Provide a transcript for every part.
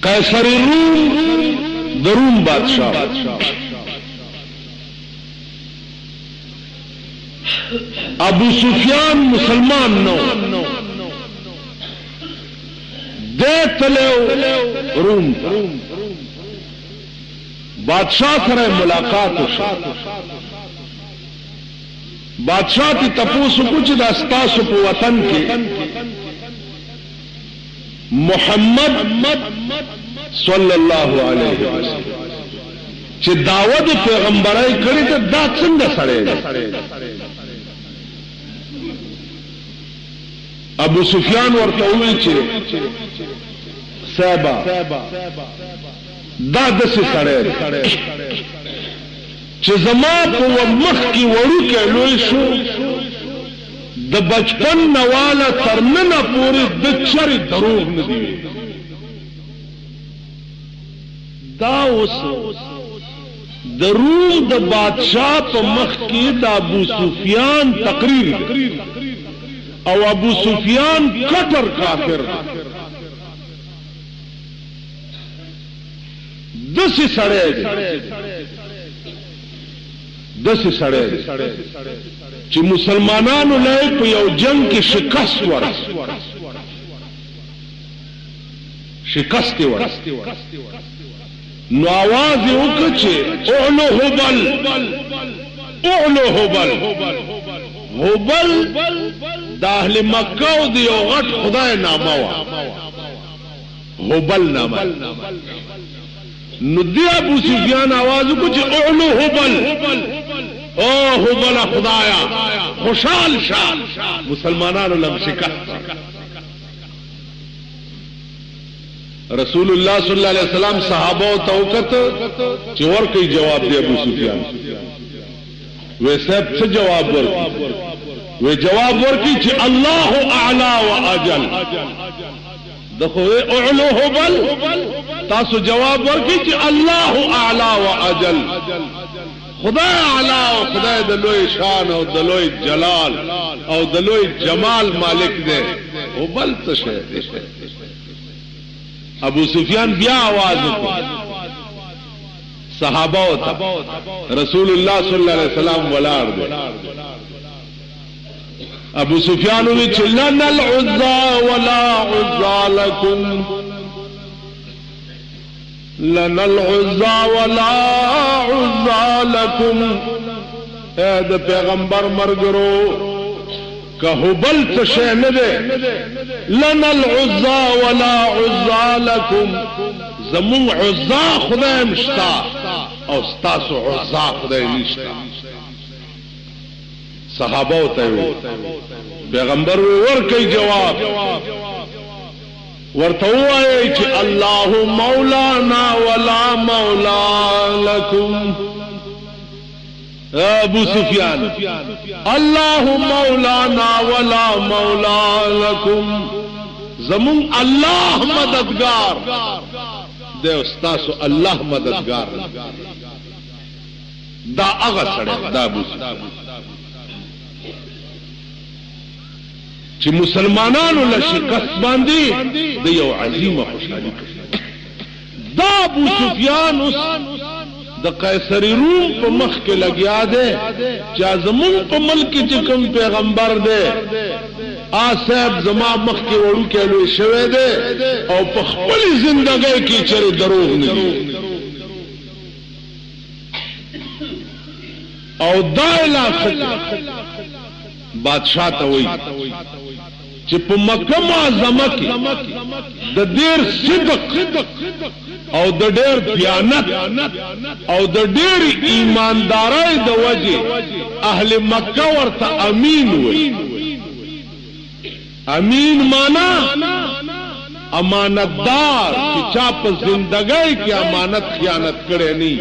قیصر روم د روم بادشاہ ابو سفیان مسلمان نو دیتلو روم بادشاہ سره ملاقات وشو بادشاہ تی تپوسو کچھ دا ستاسو پو وطن کی محمد صلی اللہ علیہ وسلم چی دعوت پیغمبرائی کری تا دا څنګه سړی دی ابو سفیان ورته وویل چې صاحبہ دا داسې سړی دی چې زما په مخ کې وړوکی لوی شو د بچپن نواله تر ننه پورې د چرې دروغ نه دي دا اوس د روم د بادشاہ په مخ کې د ابو سفیان تقریر او ابو سفیان کټر کافر داسې سړی دی چې مسلمانانو له په یو جنگ کې شکست ورکړ نو आवाज یې وکړ چې اعلو هبل د اهل مکه او د یو غټ خدای نامه وه هبل نامه نو دی ابو سفیان आवाज وکړ چې اعلو هبل او هبل خدایا خوشحال شه مسلمانانو لم شکست رسول الله صلی الله علیه وسلم صحابه او توکت چې ورکي جواب دی ابو سفیان وې صاحب څه جواب ورکي وې جواب ورکي چې الله اعلى واجل دغه اعلو هبل تاسو جواب ورکي چې الله اعلى واجل خدای اعلی او خدای د لوی شان او د لوی جلال او د لوی جمال مالک دی او بل څه شي ابو سفیان بیا आवाज وکړ صحابه او رسول الله صلی الله علیه وسلم ولار دی ابو سفیان وی چې لنا العزى ولا عزى لكم لنا العزى ولا عزى لكم اے د پیغمبر مرګرو که هبل څه شی نه دی لنا العزى ولا عزى لكم زمون عزا خدای مشتا او ستاسو عزا خدای نشتا صحابه ته پیغمبر ورکي جواب ورته وایي چې الله مولانا ولا مولا لكم ابو سفیان الله مولانا ولا مولا لكم زمون الله مددگار دے استاسو الله مددگار دا هغه سره دا ابو سفیان چې مسلمانانو له شکست باندې د یو عظیمه خوشحالي دا ابو سفیان اوس د قیصر روم په مخ کې لګیا دی چې زمون په ملک کې کوم پیغمبر دی آصاب زما مخ کې وړو کې لوی شوی دی او په خپل ژوندۍ کې چېرې دروغ نه دي او دا علاقه بادشاہ ته وایي چې په مکه معظمه کې د ډېر صدق او د ډېر دیانت او د ډېر ایماندارۍ د وجه اهل مکه ورته امین وایي امین معنا امانتدار چې چا په زندګۍ کې امانت خیانت کړي نه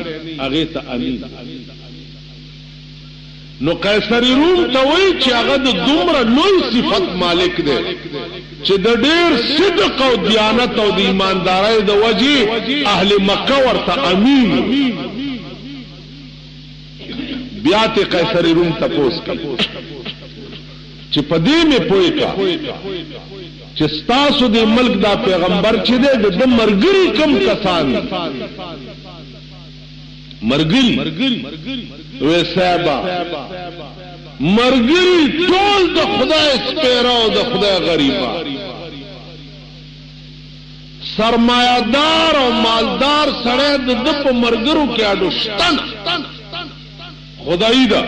هغه ته امین نو قیصر روم ته وایي چې هغه د دومره لوی صفت مالک دی چې د ډېر صدق او دیانت او د ایماندارۍ د وجې اهل مکه ورته امین بیا ته قیصر روم تپوس کوي چې په دې مې پوه کا چې ستاسو د ملک دا پیغمبر چې دی د مرګري کم کسان مرګري وې صاحبہ مرګري ټول د خدای سپیرا او د خدای غریبا سرمایدار او مالدار سره د په مرګرو کې اډو شتن خدای دا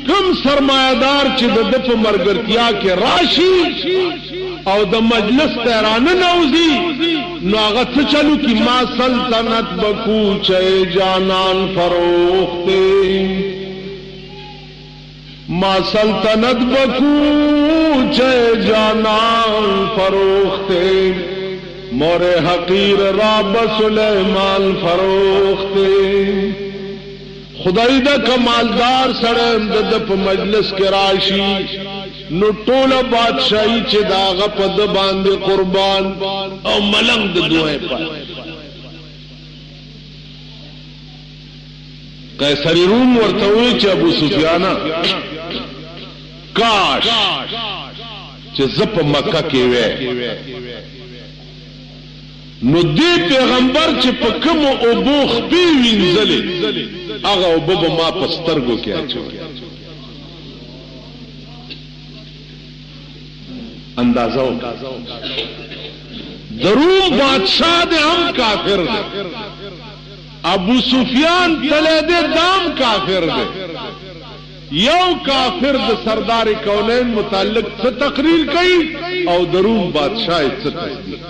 کم سرمایدار چې د په مرګرتیا کې راشي او د مجلس تهرانه نوزي نو هغه څه چلو کی ما سلطنت بکو چه جانان فروخته ما سلطنت بکو چه جانان فروخته مور حقیر راب سلیمان فروخته خدای دا کمالدار سره د په مجلس کې راشي نو ټوله بادشاہي چې داغه په د باندې قربان او ملنګ د دوه په قیصر روم ورته وی چې ابو سفیان کاش چې زپ مکه کې وې نو دې پیغمبر چې په کوم او بوخ پی وینځلې هغه او بابا ما پسترګو کې اچو اندازہ دروم بادشاہ دے ہم کافر دے ابو سفیان تلے دے دام کافر دے یو کافر دے سردار کونین متعلق سے تقریر کئی او دروم بادشاہ سے تصدیق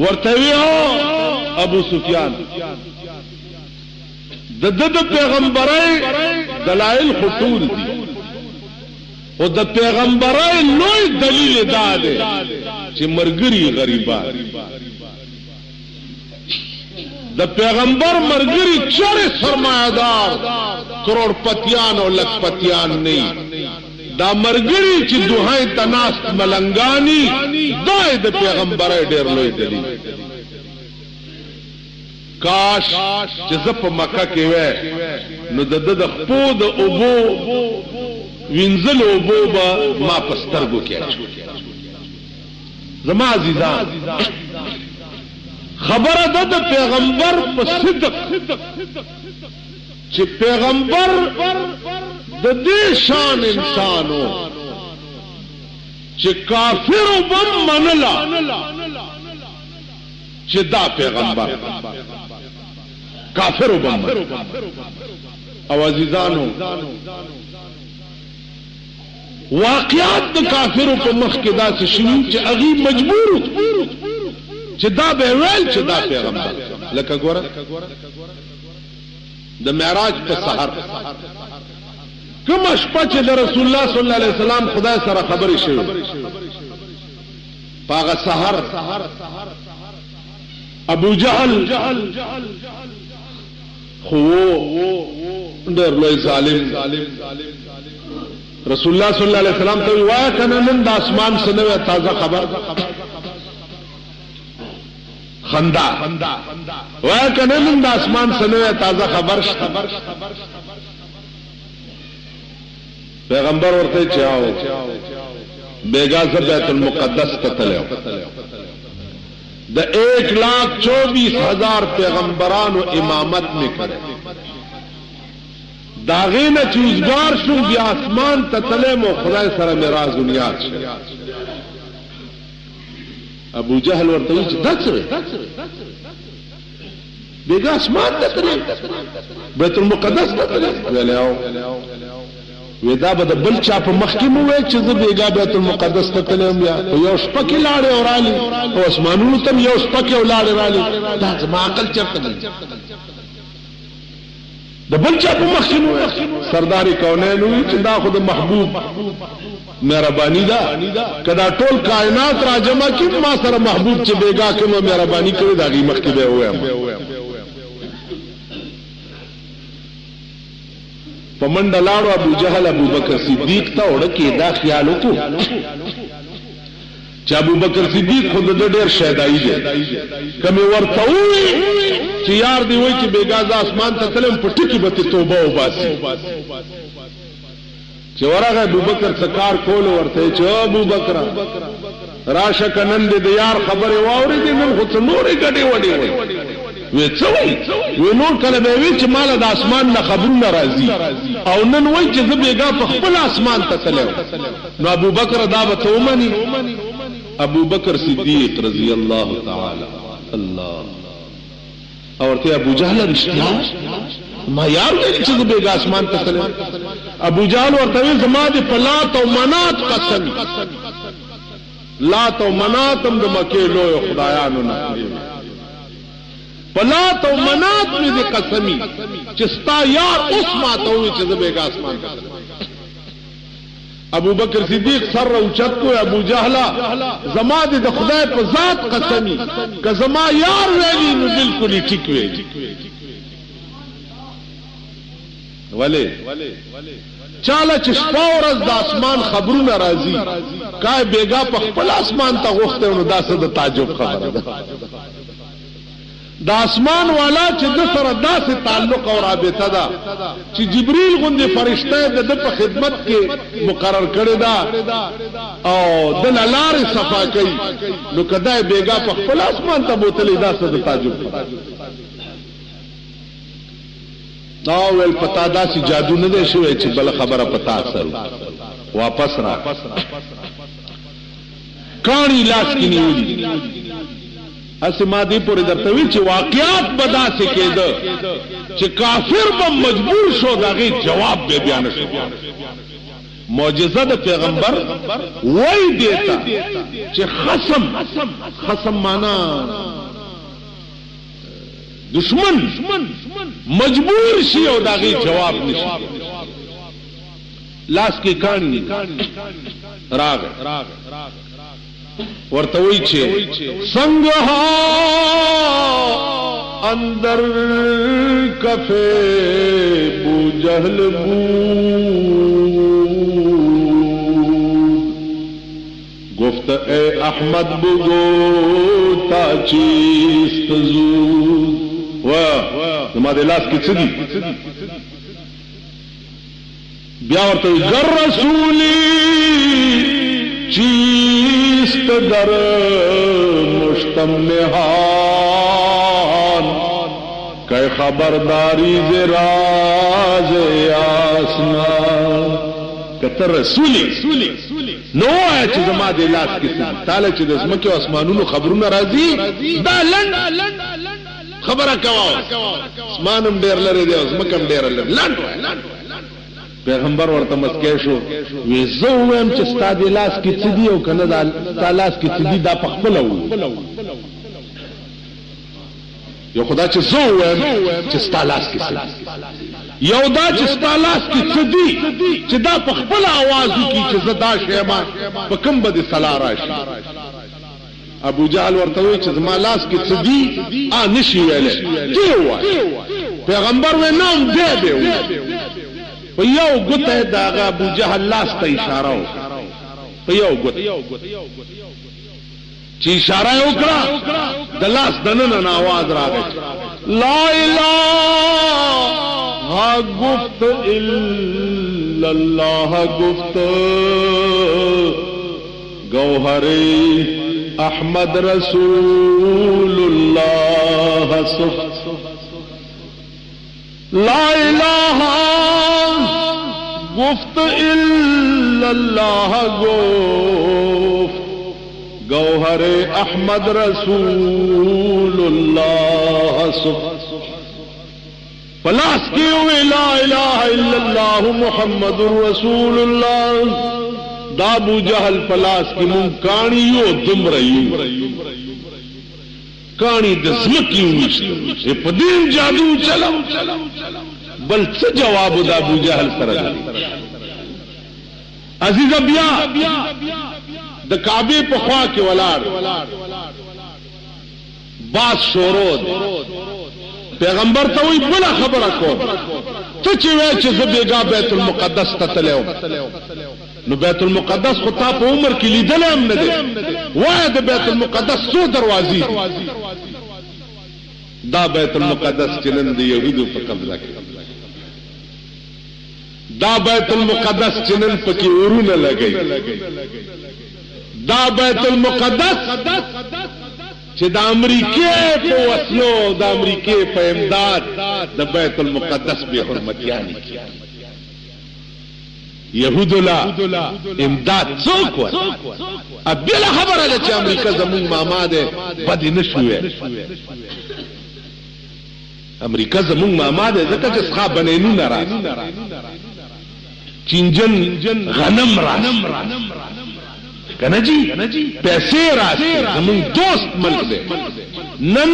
ورتوی ہو ابو سفیان د پیغمبرای دلائل خطول دی او د پیغمبرای لوی دلیل دا دی چې مرګري غریبان د پیغمبر مرګري چره سرمایدار کروڑپتیان او لکپتیان نه دا مرګري چې دوهای تناس ملنګانی دا د پیغمبرای ډیر لوی دلیل کاش چې زپ مکه کې وې نو د خپو د اوبو وینځل اوبو با ما پسترګو کې زما عزیزان خبره ده د پیغمبر په صدق چې پیغمبر د دې شان انسانو چې کافر وبم منلا چې دا پیغمبر کافر وبم او عزیزانو واقعات د کافرو په مخ کې داسې شوي چې هغه مجبور چې دا به ویل چې دا پیغمبر لکه ګوره د معراج په سحر کوم شپه چې د رسول الله صلی الله علیه وسلم خدای سره خبرې شوې پاغه سحر ابو جهل خو ډېر لوی ظالم رسول الله صلی الله علیه وسلم ته وایا کنه نن د اسمان سره تازه خبر خندا وایا کنه نن د اسمان سره تازه خبر پیغمبر ورته چاو بیگا بیت المقدس ته تلو د 1,24,000 پیغمبرانو امامت نکړه داغین چوزگار شو بیا آسمان تتلیم و خدای سره میراز دنیات شو ابو جهل ورتوی چه دا چوی بیگا آسمان تتلیم بیت المقدس تتلیم ویلیاو ویدا با دا بل چا پا مخکمو وی چه زه بیگا بیت المقدس تتلیم یا یو شپکی لاره و رالی و اسمانونو تم یو شپکی و لاره رالی دا زما عقل چرته دی د بل چا په مخینو سرداری کونینو چې دا خود محبوب مهرباني ده کدا ټول کائنات را جمع کی ما سره محبوب چې بیگا کوم مهرباني کوي دا غي مخ کې به وایم پمنډ لاړو ابو جهل ابو بکر صدیق ته وړکه دا خیال وکړو چې ابو بکر صدیق خود د ډېر شهدائی دی کمه ورته وي چې یار دی وای چې بیګا ز اسمان ته تلم په ټکی به توبه وباسي چې ورغه ابوبکر څکار کول ورته چې ابوبکر راشه کنن دې یار خبره واوري دې نن خو نورې ګډې وډې وې څه وې نور کله به وی چې مال د اسمان نه خبرونه راځي او نن وای چې زه بیګا په خپل اسمان ته تلم نو ابوبکر دا به ومني ابوبکر صدیق رضی الله تعالی الله اورته ابو جهل رښتیا ما یار دې چې زه بیګا اسمان ته تلم ابو جهل ورته زما دې پلات او منات قسم لات او منات هم د مکه لوی خدایانو نه پلات او منات می دې قسمی چې ستا یار اوس ما ته وي چې زه بیګا اسمان ته ابو بکر صدیق سر اوچت کو ابو جهل زما دې د خدای په ذات قسمی که زما یار ویلی نو بالکل ټیک وی ولی چاله چې شپه ورځ د اسمان خبرونه راځي کای بیګا په خپل اسمان ته غوښته نو دا څه د تعجب خبره ده د اسمان والا چې د سره داسې تعلق او رابطه ده چې جبريل غوندې فرشته د په خدمت کې مقرر کړی ده او د لارې صفا کوي نو کدای بیګا په خپل اسمان ته بوتلې دا څه د تعجب دا ول پتا دا چې جادو نه دی شوی چې بل خبره پتا اثر واپس را کانی لاس کې نیولې اسه ما دې پورې درته وی چې واقعات بدا سي کېده چې کافر به مجبور شو داغه جواب به بیان شو معجزه د پیغمبر وای دیتا چې خصم معنا دشمن مجبور شي او داغه جواب نشي لاس کې کانی راغ ورته وی چې څنګه اندر کفه بو جهل بو گفت اے احمد بگو تا چیست زود زما د لاس کې څه دي بیا ورته زر رسولی چیست در مشتمهان کہ خبرداری ز راز آسنا کتر رسولی نو آیا چې زما د لاس کې څه تعالی چې د اسمکه او اسمانونو خبرونه راځي دا لند خبره کوا اسمانم ډیر لري دی اسمکم ډیر لري لند پیغمبر ورته مسکه شو وی زه ویم چې ستاد لاس کې څه دی او کنه دا لاس کې څه دی دا پخپل و یو خدا چې زه ویم چې ستاد لاس کې څه یو دا چې ستاد لاس کې څه دی چې دا پخپل आवाज کی چې زدا شیما په کوم بده صلا راشي ابو جهل ورته وی چې زما لاس کې څه دی نشي ویلې دی وای پیغمبر و نام دې دی په یو ګوته دا ابو جهل لاس ته اشاره وکړه په یو ګوته چې اشاره وکړه د لاس دننه आवाज راغی لا اله گفت الا الله گفت گوهر احمد رسول الله صفت لا اله گفت الا الله گفت گوہر احمد رسول اللہ پلاس کی ہوئے لا الہ الا اللہ محمد رسول اللہ دابو جہل پلاس کی من کانیو دم رہی کانی دزمکی ہوئی پدین جادو چلا بل سے جواب دابو جہل سرد عزیز بیا د کعبه په خوا کې ولاړ باس شورود پیغمبر ته وی بل خبره کو ته چې وای چې زبېګا بیت المقدس ته تلو نو بیت المقدس خو تا په عمر کې لیدل هم نه دي وای د بیت المقدس څو دروازې دا بیت المقدس چې نن د يهودو په قبضه کې دا بیت المقدس چنن پکې ورونه لګي دا بیت المقدس چې د امریکای په وسلو د امریکای په امداد د بیت المقدس به حرمتیانی یهود لا امداد څوک ور ابله خبره ده چې امریکا زمون ماما ده بد نشوي امریکا زمون ماما ده ځکه چې ښه بنینو نه راځي چینجن غنم راځي کنه جی پیسې راځي زمون دوست ملک ده نن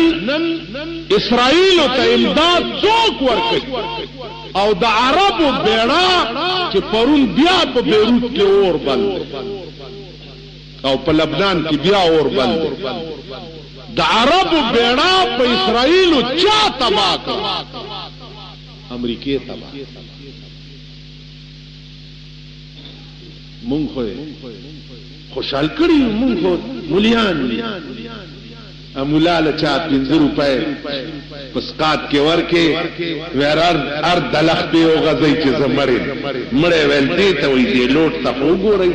اسرائیل ته امداد څوک ورکړي او د عربو بیڑا چې پرون بیا په بیروت کې اور بند او په لبنان کې بیا اور بند د عربو بیڑا په اسرائیل چا تباہ کړ امریکای تباہ مونږ خو خوشحال کړی مونږ خو مليان مولا له چا 50 روپے پسقات کې ورکه ورار ار دلخ په او غزي چې زمړې مړې ولټې ته وې دې لوټ ته وګورئ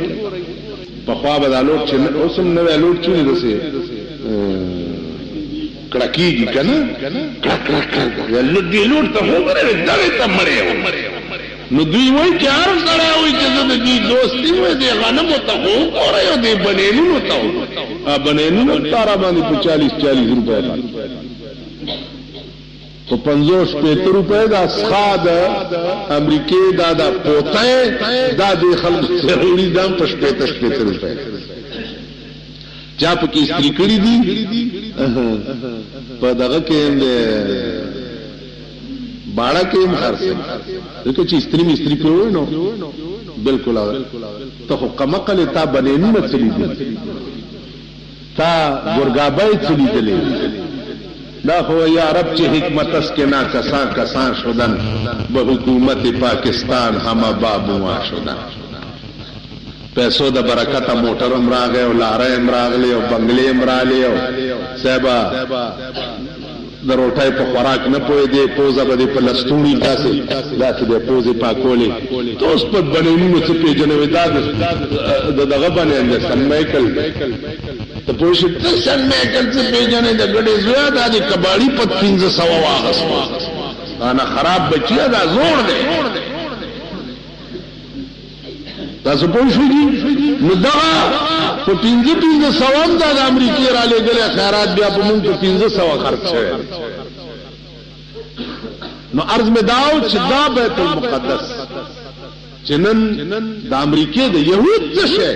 په خوا به دا لوټ چې اوسم نه لوټ چونی دسه کړکیږي کنه کړک دې لوټ ته وګورئ دغه ته مړې نو دوی وای چې هر سره وای چې د دې دوستي وای دې غنم ته وګورئ دې بنینو ته بنینو تارا باندې په 40 روپے په 50 روپے دا اسخاد امریکای دا پوته دا د خلک ضروري دام په 50 روپے چا په کې استری کړی دي په دغه کې باړه کې خرڅه دغه چې استری په وینو بالکل ته خو کمقل تا بنینو مڅلی دي تا ګورګابای چلی دلی دا خو یا رب چې حکمت اس کې نا کسان شدن به حکومت پاکستان هم بابوا شدن پیسو د برکت موټر امراغه او لارې امراغلی او بنگلې امرالی او صاحب د روټای په خوراک نه پوي دی پوزه به په لستونی داسې به پوزه پاکولې توس په بنینو څه پیژنې دغه باندې سن مایکل ته پوښتنه ته سن مایکل څه پیژنې د ګډې زویا د کباړي په 300 واغس انا خراب بچیا دا زوړ دی تاسو پوښتنه نو دا په 300 د امریکای را لګل خیرات بیا په مونږ په 300 خرڅ شوی نو عرض می داو چې دا بیت المقدس چې نن د امریکای د يهود څه شي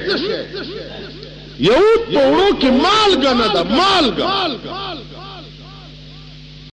یهود په ورو کې مالګه نه ده مالګه